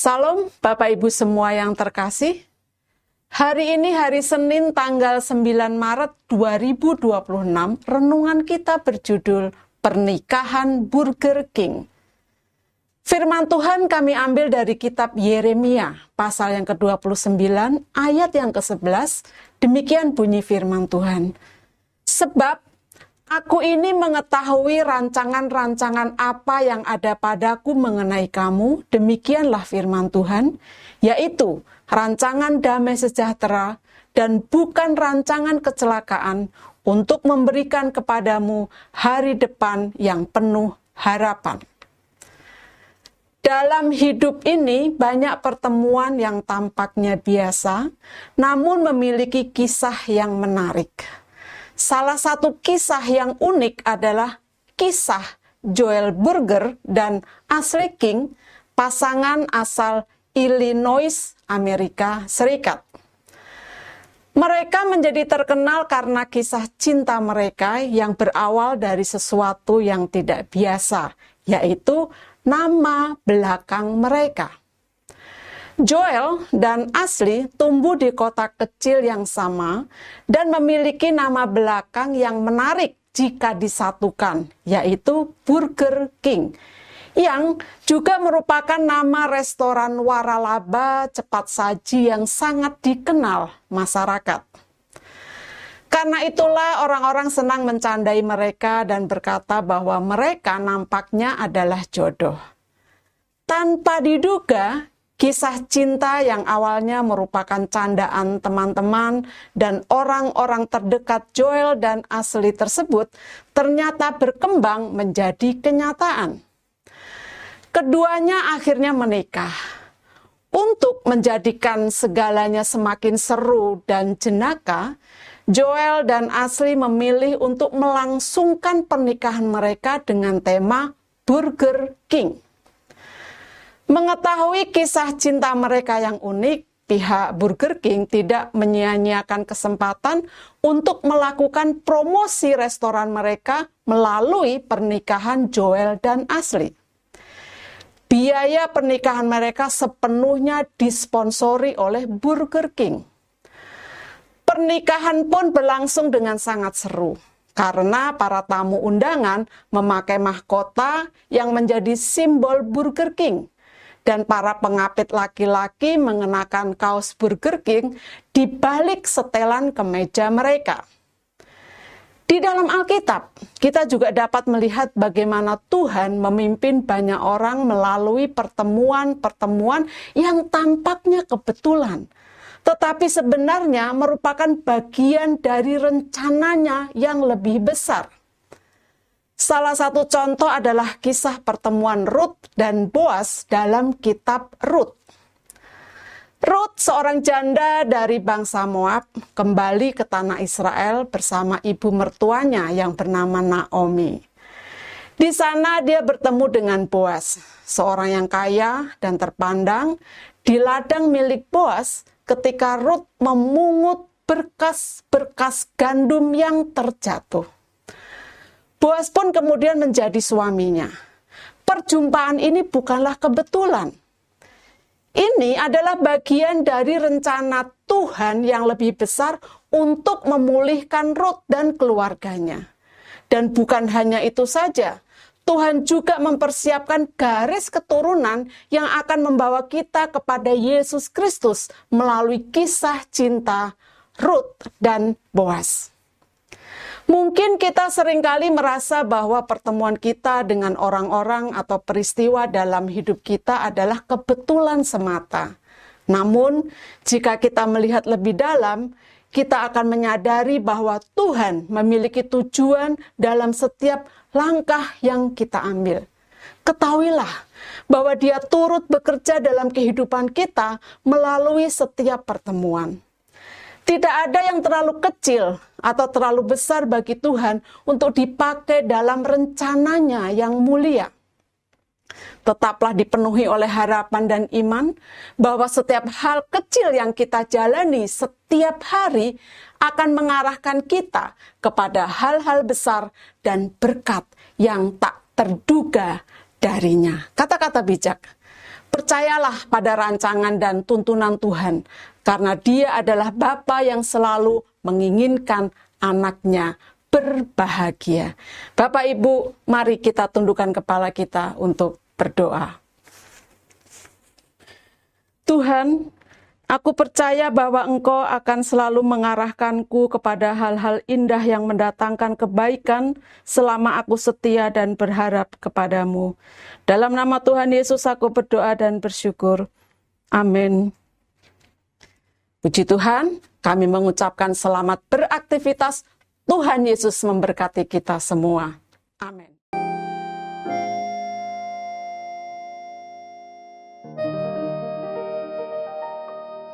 Salam Bapak Ibu semua yang terkasih. Hari ini hari Senin tanggal 9 Maret 2026, renungan kita berjudul Pernikahan Burger King. Firman Tuhan kami ambil dari kitab Yeremia, pasal yang ke-29, ayat yang ke-11. Demikian bunyi firman Tuhan. Sebab aku ini mengetahui rancangan-rancangan apa yang ada padaku mengenai kamu, demikianlah firman Tuhan, yaitu rancangan damai sejahtera dan bukan rancangan kecelakaan, untuk memberikan kepadamu hari depan yang penuh harapan. Dalam hidup ini banyak pertemuan yang tampaknya biasa, namun memiliki kisah yang menarik. Salah satu kisah yang unik adalah kisah Joel Burger dan Ashley King, pasangan asal Illinois, Amerika Serikat. Mereka menjadi terkenal karena kisah cinta mereka yang berawal dari sesuatu yang tidak biasa, yaitu nama belakang mereka. Joel dan Ashley tumbuh di kota kecil yang sama dan memiliki nama belakang yang menarik jika disatukan, yaitu Burger King, yang juga merupakan nama restoran waralaba cepat saji yang sangat dikenal masyarakat. Karena itulah orang-orang senang mencandai mereka dan berkata bahwa mereka nampaknya adalah jodoh. Tanpa diduga, kisah cinta yang awalnya merupakan candaan teman-teman dan orang-orang terdekat Joel dan Ashley tersebut ternyata berkembang menjadi kenyataan. Keduanya akhirnya menikah. Untuk menjadikan segalanya semakin seru dan jenaka, Joel dan Ashley memilih untuk melangsungkan pernikahan mereka dengan tema Burger King. Mengetahui kisah cinta mereka yang unik, pihak Burger King tidak menyia-nyiakan kesempatan untuk melakukan promosi restoran mereka melalui pernikahan Joel dan Ashley. Biaya pernikahan mereka sepenuhnya disponsori oleh Burger King. Pernikahan pun berlangsung dengan sangat seru, karena para tamu undangan memakai mahkota yang menjadi simbol Burger King, dan para pengapit laki-laki mengenakan kaos Burger King di balik setelan kemeja mereka. Di dalam Alkitab, kita juga dapat melihat bagaimana Tuhan memimpin banyak orang melalui pertemuan-pertemuan yang tampaknya kebetulan, tetapi sebenarnya merupakan bagian dari rencananya yang lebih besar. Salah satu contoh adalah kisah pertemuan Ruth dan Boaz dalam kitab Ruth. Ruth, seorang janda dari bangsa Moab, kembali ke tanah Israel bersama ibu mertuanya yang bernama Naomi. Di sana dia bertemu dengan Boaz, seorang yang kaya dan terpandang. Di ladang milik Boaz, ketika Ruth memungut berkas-berkas gandum yang terjatuh. Boaz pun kemudian menjadi suaminya. Perjumpaan ini bukanlah kebetulan. Ini adalah bagian dari rencana Tuhan yang lebih besar untuk memulihkan Ruth dan keluarganya. Dan bukan hanya itu saja, Tuhan juga mempersiapkan garis keturunan yang akan membawa kita kepada Yesus Kristus melalui kisah cinta Ruth dan Boaz. Mungkin kita seringkali merasa bahwa pertemuan kita dengan orang-orang atau peristiwa dalam hidup kita adalah kebetulan semata. Namun, jika kita melihat lebih dalam, kita akan menyadari bahwa Tuhan memiliki tujuan dalam setiap langkah yang kita ambil. Ketahuilah bahwa Dia turut bekerja dalam kehidupan kita melalui setiap pertemuan. Tidak ada yang terlalu kecil atau terlalu besar bagi Tuhan untuk dipakai dalam rencananya yang mulia. Tetaplah dipenuhi oleh harapan dan iman bahwa setiap hal kecil yang kita jalani setiap hari akan mengarahkan kita kepada hal-hal besar dan berkat yang tak terduga darinya. Kata-kata bijak. Percayalah pada rancangan dan tuntunan Tuhan, karena Dia adalah Bapa yang selalu menginginkan anaknya berbahagia. Bapak Ibu, mari kita tundukkan kepala kita untuk berdoa. Tuhan, aku percaya bahwa Engkau akan selalu mengarahkanku kepada hal-hal indah yang mendatangkan kebaikan selama aku setia dan berharap kepadamu. Dalam nama Tuhan Yesus aku berdoa dan bersyukur. Amin. Puji Tuhan, kami mengucapkan selamat beraktivitas. Tuhan Yesus memberkati kita semua. Amin.